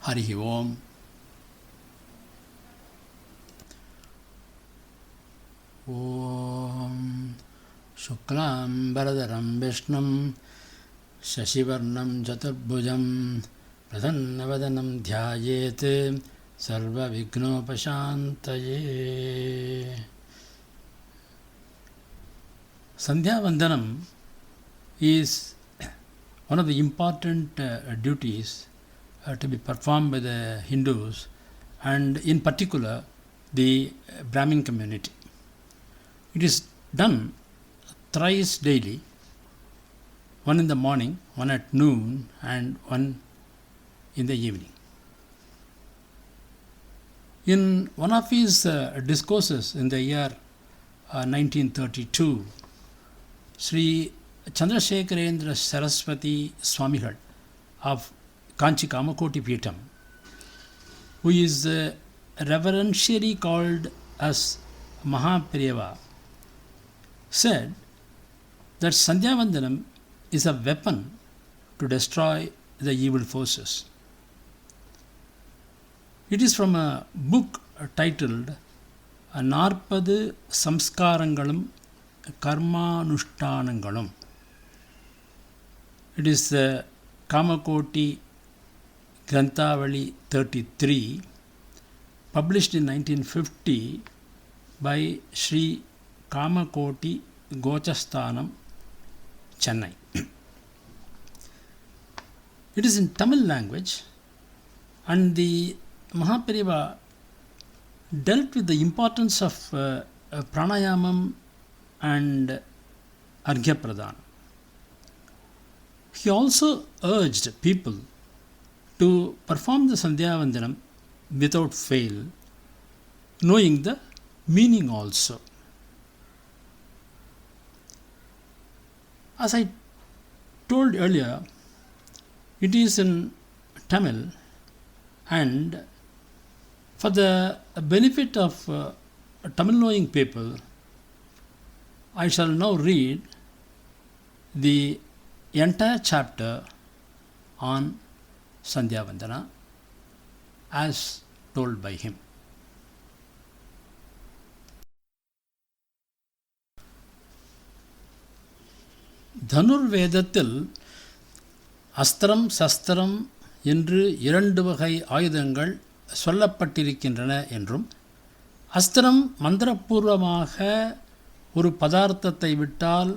हरिः ओम्। ॐ शुक्लाम्बरधरं विष्णुं शशिवर्णं चतुर्भुजं प्रसन्नवदनं ध्यायेत् सर्वविघ्नोपशान्तये। Sandhya Vandanam is one of the important duties to be performed by the Hindus, and in particular the Brahmin community. It is done thrice daily, one in the morning, one at noon, and one in the evening. In one of his discourses in the year 1932, Sri Chandrasekharendra Saraswati Swamigal of Kanchi Kamakoti Peetham, who is reverentially called as Mahaperiyava, said that Sandhya Vandanam is a weapon to destroy the evil forces. It is from a book titled Narpadu Samskarangalum Karmanushtanangalum. It is the Kamakoti Granthavali 33, published in 1950 by Sri Kamakoti Gochasthanam, Chennai. It is in Tamil language, and the Mahaperiyava dealt with the importance of pranayamam and arghya pradana. He also urged people to perform the Sandhya Vandanam without fail, knowing the meaning also. As I told earlier, it is in Tamil, and for the benefit of Tamil knowing people, I shall now read the entire chapter on Sandhya Vandana as told by him. தனுர்வேதத்தில் அஸ்திரம் சஸ்திரம் என்று இரண்டு வகை ஆயுதங்கள் சொல்லப்பட்டிருக்கின்றன என்றும், அஸ்திரம் மந்திரபூர்வமாக ஒரு பதார்த்தத்தை விட்டால்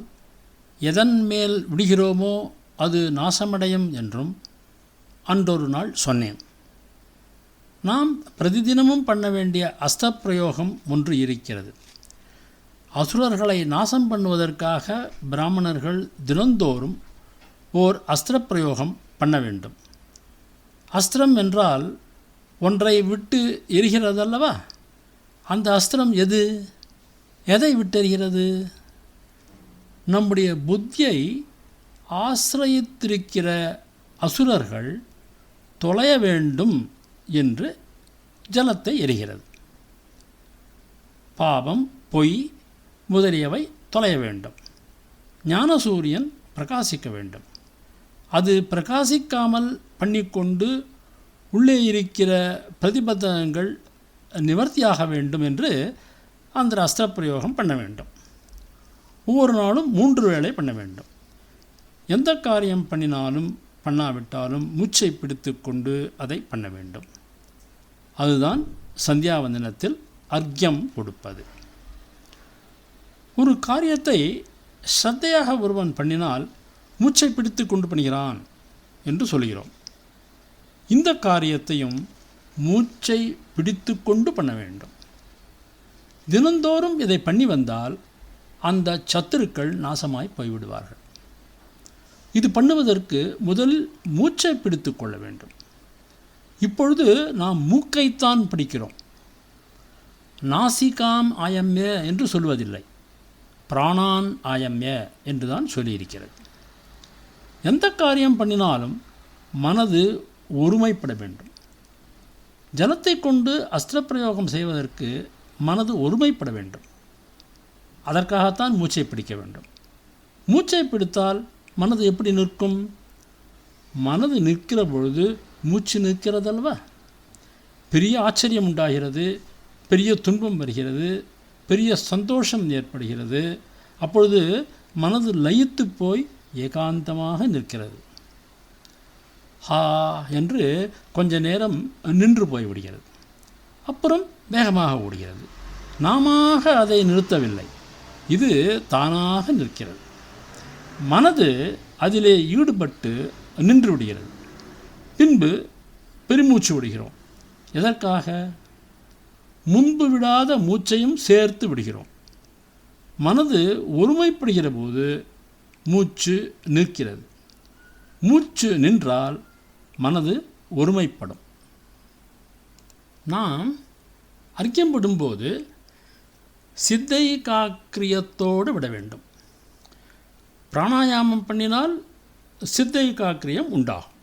எதன் மேல் விடுகிறோமோ அது நாசமடையும் என்றும் அன்றொரு நாள் சொன்னேன். நாம் பிரதிதினமும் பண்ண வேண்டிய அஸ்திர பிரயோகம் ஒன்று இருக்கிறது. அசுரர்களை நாசம் பண்ணுவதற்காக பிராமணர்கள் தினந்தோறும் ஓர் அஸ்திர பிரயோகம் பண்ண வேண்டும். அஸ்திரம் என்றால் ஒன்றை விட்டு எரிகிறதல்லவா? அந்த அஸ்திரம் எது? எதை விட்டெறிகிறது? நம்முடைய புத்தியை ஆசிரயித்திருக்கிற அசுரர்கள் தொலைய வேண்டும் என்று ஜலத்தை எரிகிறது. பாவம், பொய் முதலியவை தொலைய வேண்டும். ஞானசூரியன் பிரகாசிக்க வேண்டும். அது பிரகாசிக்காமல் பண்ணிக்கொண்டு உள்ளே இருக்கிற பிரதிபந்தங்கள் நிவர்த்தியாக வேண்டும் என்று அந்த அஸ்திர பிரயோகம் பண்ண வேண்டும். ஒவ்வொரு நாளும் 3 வேளை பண்ண வேண்டும். எந்த காரியம் பண்ணினாலும் பண்ணாவிட்டாலும் மூச்சை பிடித்து கொண்டு அதை பண்ண வேண்டும். அதுதான் சந்தியாவந்தனத்தில் அர்க்யம் கொடுப்பது. ஒரு காரியத்தை ஸ்ரத்தையாக ஒருவன் பண்ணினால் மூச்சை பிடித்து கொண்டு பண்ணுகிறான் என்று சொல்கிறோம். இந்த காரியத்தையும் மூச்சை பிடித்து கொண்டு பண்ண வேண்டும். தினந்தோறும் இதை பண்ணி வந்தால் அந்த சத்துருக்கள் நாசமாய் போய்விடுவார்கள். இது பண்ணுவதற்கு முதலில் மூச்சை பிடித்து கொள்ள வேண்டும். இப்பொழுது நாம் மூக்கைத்தான் பிடிக்கிறோம். நாசிகாம் ஆயம்ய என்று சொல்வதில்லை, பிராணான் ஆயம்ய என்று தான் சொல்லியிருக்கிறது. எந்த காரியம் பண்ணினாலும் மனது ஒருமைப்பட வேண்டும். ஜலத்தை கொண்டு அஸ்திர பிரயோகம் செய்வதற்கு மனது ஒருமைப்பட வேண்டும். அதற்காகத்தான் மூச்சை பிடிக்க வேண்டும். மூச்சை பிடித்தால் மனது எப்படி நிற்கும்? மனது நிற்கிற பொழுது மூச்சு நிற்கிறதல்வா, பெரிய ஆச்சரியம் உண்டாகிறது, பெரிய துன்பம் வருகிறது, பெரிய சந்தோஷம் ஏற்படுகிறது. அப்பொழுது மனது லயித்து போய் ஏகாந்தமாக நிற்கிறது. ஹா என்று கொஞ்ச நேரம் நின்று போய்விடுகிறது. அப்புறம் வேகமாக ஓடுகிறது. நாம அதை நிறுத்தவில்லை, இது தானாக நிற்கிறது. மனது அதிலே ஈடுபட்டு நின்று விடுகிறது. பின்பு பெருமூச்சு விடுகிறோம். எதற்காக? முன்பு விடாத மூச்சையும் சேர்த்து விடுகிறோம். மனது ஒருமைப்படுகிற போது மூச்சு நிற்கிறது. மூச்சு நின்றால் மனது ஒருமைப்படும். நாம் அர்க்கியம்படும்போது சித்தை காக்கிரியத்தோடு விட வேண்டும். பிராணாயாமம் பண்ணினால் சித்தை காக்கிரியம் உண்டாகும்.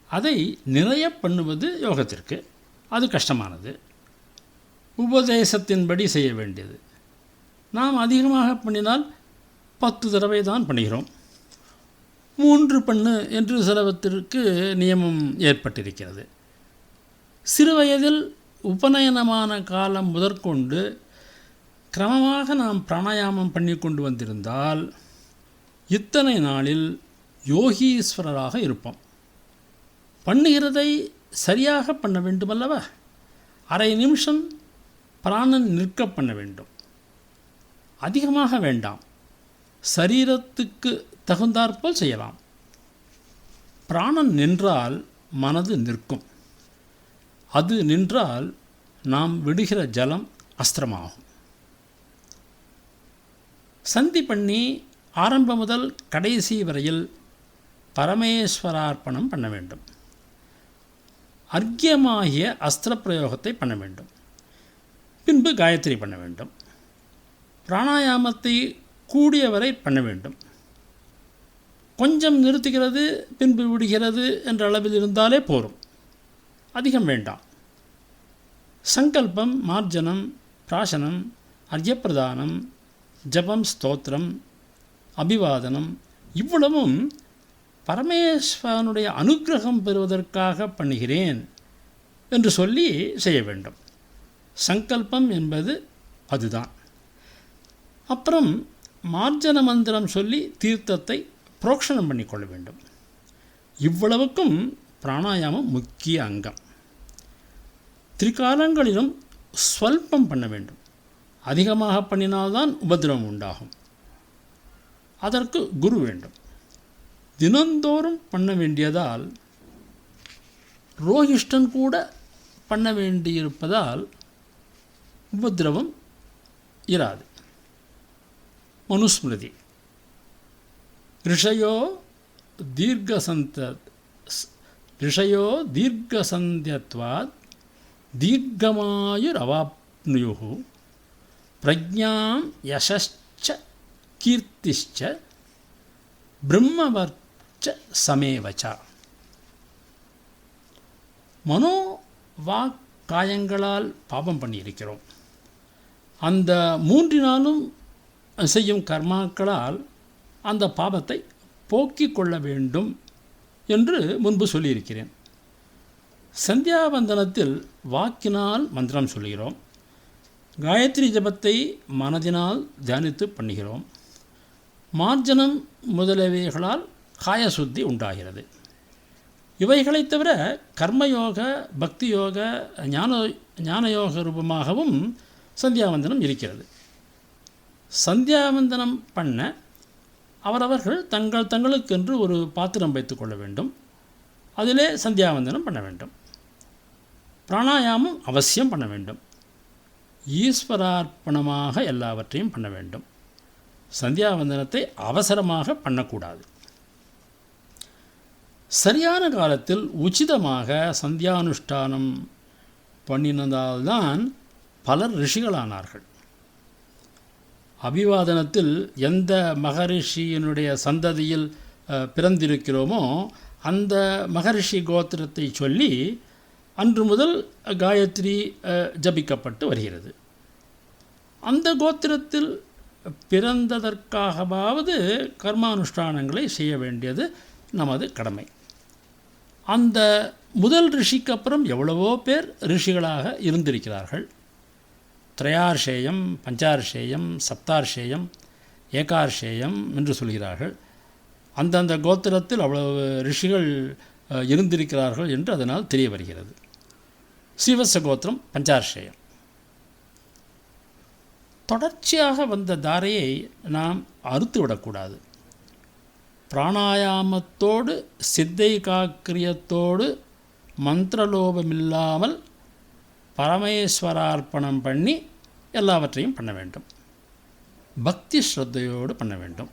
அதை நிறைய பண்ணுவது யோகத்திற்கு அது கஷ்டமானது, உபதேசத்தின்படி செய்ய வேண்டியது. நாம் அதிகமாக பண்ணினால் 10 தடவை தான் பண்ணுகிறோம். 3 பண்ணு என்று சிலவத்திற்கு நியமம் ஏற்பட்டிருக்கிறது. சிறுவயதில் உபநயனமான காலம் முதற்கொண்டு கிரமமாக நாம் பிராணாயாமம் பண்ணி கொண்டு வந்திருந்தால் இத்தனை நாளில் யோகீஸ்வரராக இருப்போம். பண்ணுகிறதை சரியாக பண்ண வேண்டுமல்லவா? அரை நிமிஷம் பிராணன் நிற்க பண்ண வேண்டும். அதிகமாக வேண்டாம், சரீரத்துக்கு தகுந்தாற்போல் செய்யலாம். பிராணன் நின்றால் மனது நிற்கும். அது நின்றால் நாம் விடுகிற ஜலம் அஸ்திரமாகும். சந்தி பண்ணி ஆரம்பம் முதல் கடைசி வரையில் பரமேஸ்வரார்ப்பணம் பண்ண வேண்டும். அர்க்கியமாகிய அஸ்திர பிரயோகத்தை பண்ண வேண்டும். பின்பு காயத்ரி பண்ண வேண்டும். பிராணாயாமத்தை கூடியவரை பண்ண வேண்டும். கொஞ்சம் நிறுத்துகிறது பின்பு விடுகிறது என்ற அளவில் இருந்தாலே போரும், அதிகம் வேண்டாம். சங்கல்பம், மார்ஜனம், பிராசனம், அர்க்யப்பிரதானம், ஜபம், ஸ்தோத்திரம், அபிவாதனம் இவ்வளவும் பரமேஸ்வரனுடைய அனுக்கிரகம் பெறுவதற்காக பண்ணுகிறேன் என்று சொல்லி செய்ய வேண்டும். சங்கல்பம் என்பது அதுதான். அப்புறம் மார்ஜன மந்திரம் சொல்லி தீர்த்தத்தை புரோக்ஷணம் பண்ணிக்கொள்ள வேண்டும். இவ்வளவுக்கும் பிராணாயாமம் முக்கிய அங்கம். திரிகாலங்களிலும் ஸ்வல்பம் பண்ண வேண்டும். அதிகமாக பண்ணினால்தான் உபதிரவம் உண்டாகும். அதற்கு குரு வேண்டும். தினந்தோறும் பண்ண வேண்டியதால் ரோகிஷ்டன் கூட பண்ண வேண்டியிருப்பதால் உபதிரவம் இராது. மனுஸ்மிருதி ரிஷயோ தீர்க்கசந்தியத்வாத் தீர்க்கமாயுரவாப்னுயுः பிரஜ்ஞாம் யசஸ்ச கீர்த்திஷ்ச பிரம்மவர்ச்ச சமேவச்ச. மனோ வாக் காயங்களால் பாபம் பண்ணியிருக்கிறோம். அந்த 3 நாளும் செய்யும் கர்மாக்களால் அந்த பாபத்தை போக்கிக் கொள்ள வேண்டும் என்று முன்பு சொல்லியிருக்கிறேன். சந்தியாவந்தனத்தில் வாக்கினால் மந்திரம் சொல்கிறோம். காயத்ரி ஜபத்தை மனதினால் தியானித்து பண்ணுகிறோம். மார்ஜனம் முதலியவைகளால் காயசுத்தி உண்டாகிறது. இவைகளைத் தவிர கர்மயோக, பக்தி யோக, ஞானயோக ரூபமாகவும் சந்தியாவந்தனம் இருக்கிறது. சந்தியாவந்தனம் பண்ண அவரவர்கள் தங்களுக்கென்று ஒரு பாத்திரம் வைத்து கொள்ள வேண்டும். அதிலே சந்தியாவந்தனம் பண்ண வேண்டும். பிராணாயாமம் அவசியம் பண்ண வேண்டும். ஈஸ்வரார்ப்பணமாக எல்லாவற்றையும் பண்ண வேண்டும். சந்தியாவந்தனத்தை அவசரமாக பண்ணக்கூடாது. சரியான காலத்தில் உச்சிதமாக சந்தியானுஷ்டானம் பண்ணினதால்தான் பலர் ரிஷிகளானார்கள். அபிவாதனத்தில் எந்த மகரிஷியினுடைய சந்ததியில் பிறந்திருக்கிறோமோ அந்த மகரிஷி கோத்திரத்தை சொல்லி அன்று முதல் காயத்ரி ஜபிக்கப்பட்டு வருகிறது. அந்த கோத்திரத்தில் பிறந்ததற்காகவாவது கர்மானுஷ்டானங்களை செய்ய வேண்டியது நமது கடமை. அந்த முதல் ரிஷிக்கு அப்புறம் எவ்வளவோ பேர் ரிஷிகளாக இருந்திருக்கிறார்கள். திரையார்ஷேயம், பஞ்சார்ஷேயம், சப்தார்ஷேயம், ஏகார்ஷேயம் என்று சொல்கிறார்கள். அந்தந்த கோத்திரத்தில் அவ்வளவு ரிஷிகள் இருந்திருக்கிறார்கள் என்று அதனால் தெரிய வருகிறது. ஸ்ரீவத்ச கோத்திரம் பஞ்சார்ஷேயம். தொடர்ச்சியாக வந்த தாரையை நாம் அறுத்து விடக்கூடாது. பிராணாயாமத்தோடு சித்தை காக்கிரியத்தோடு மந்திரலோபமில்லாமல் பரமேஸ்வரார்ப்பணம் பண்ணி எல்லாவற்றையும் பண்ண வேண்டும். பக்தி ஸ்ரத்தையோடு பண்ண வேண்டும்.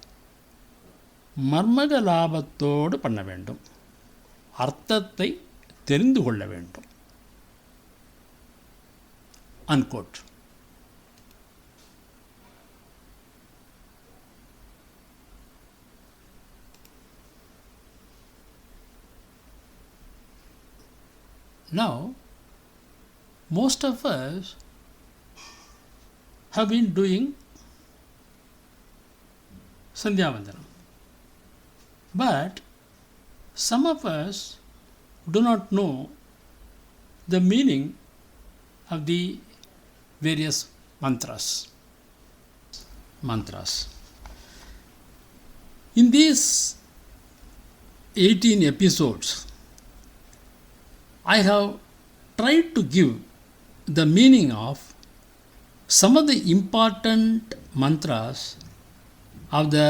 மர்மக லாபத்தோடு பண்ண வேண்டும். அர்த்தத்தை தெரிந்து கொள்ள வேண்டும். அன்கோட். Now, most of us have been doing Sandhya Vandanam. But some of us do not know the meaning of the various mantras. In these 18 episodes, I have tried to give the meaning of some of the important mantras of the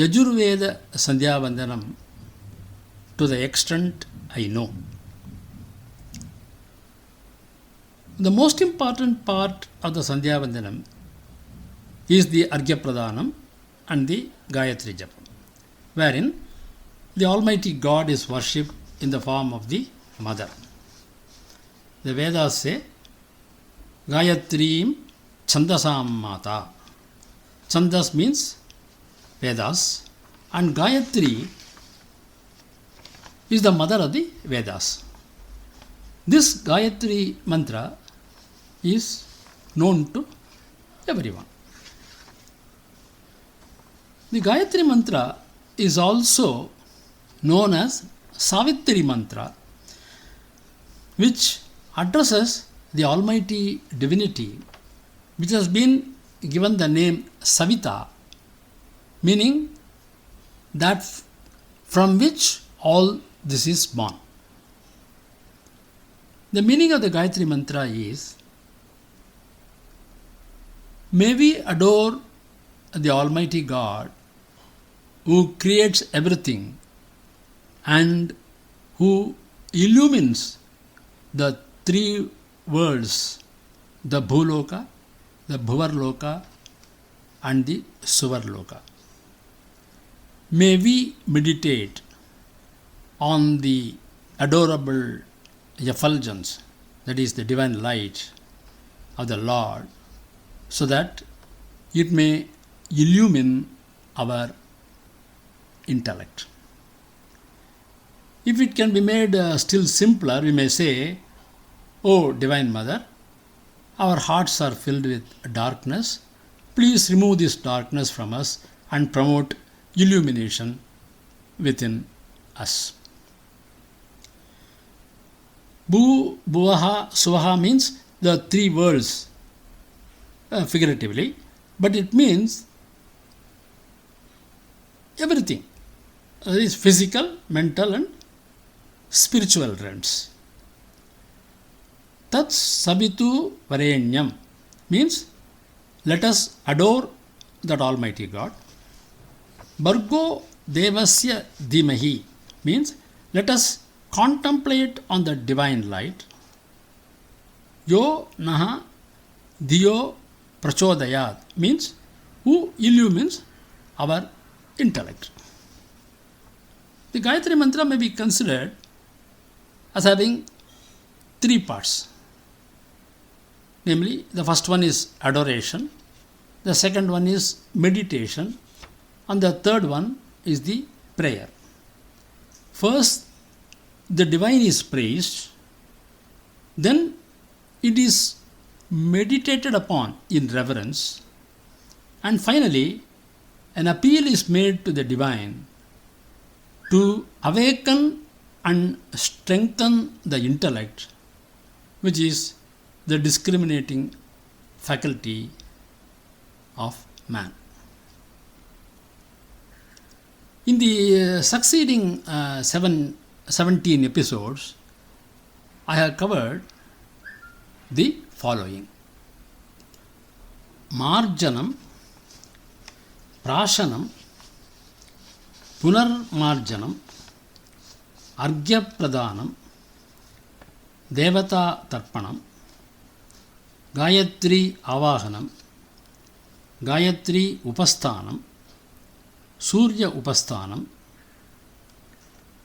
Yajurveda Sandhya Vandanam to the extent I know. The most important part of the Sandhya Vandanam is the Arghya Pradhanam and the Gayatri Japam, wherein the Almighty God is worshipped in the form of the Mother. The Vedas say, Gayatrim Chandasam Mata. Chandas means Vedas, and Gayatri is the mother of the Vedas. This Gayatri mantra is known to everyone. The Gayatri mantra is also known as Savitri mantra, which addresses the Almighty Divinity, which has been given the name Savita, meaning that from which all this is born. The meaning of the Gayatri mantra is, may we adore the Almighty God who creates everything and who illumines the three worlds, the Bhuloka, the Bhuvarloka and the Suvarloka. May we meditate on the adorable effulgence, that is the divine light of the Lord, so that it may illumine our intellect. If it can be made still simpler, we may say, O Divine Mother, our hearts are filled with darkness. Please remove this darkness from us and promote illumination within us. Bhu, Bhuvaha, Suvaha means the three worlds figuratively, but it means everything. That is physical, mental and spiritual realms. Tat Sabitu Varenyam means let us adore that Almighty God. Bhargo Devasya Dhimahi means let us contemplate on the divine light. Yo Naha Diyo Prachodayat means who illumines our intellect. The Gayatri Mantra may be considered as having three parts. Namely, the first one is adoration, the second one is meditation, and the third one is the prayer. First, the divine is praised, then it is meditated upon in reverence, and finally, an appeal is made to the divine to awaken and strengthen the intellect, which is the discriminating faculty of man. In the succeeding 17 episodes, I have covered the following: Marjanam, Prashanam, Punarmarjanam, Arghyapradanam, Devata Tarpanam, Gayatri Avahanam, Gayatri Upasthanam, Surya Upasthanam,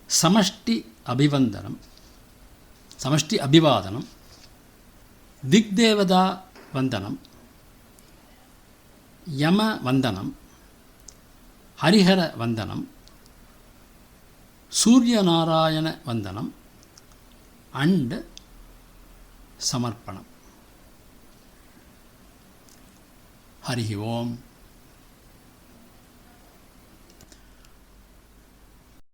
Samashti Abhivandanam, Samashti Abhivadanam, Digdevada Vandanam, Yama Vandanam, Harihara Vandanam, Surya Narayana Vandanam, and Samarpanam. Harihi Om.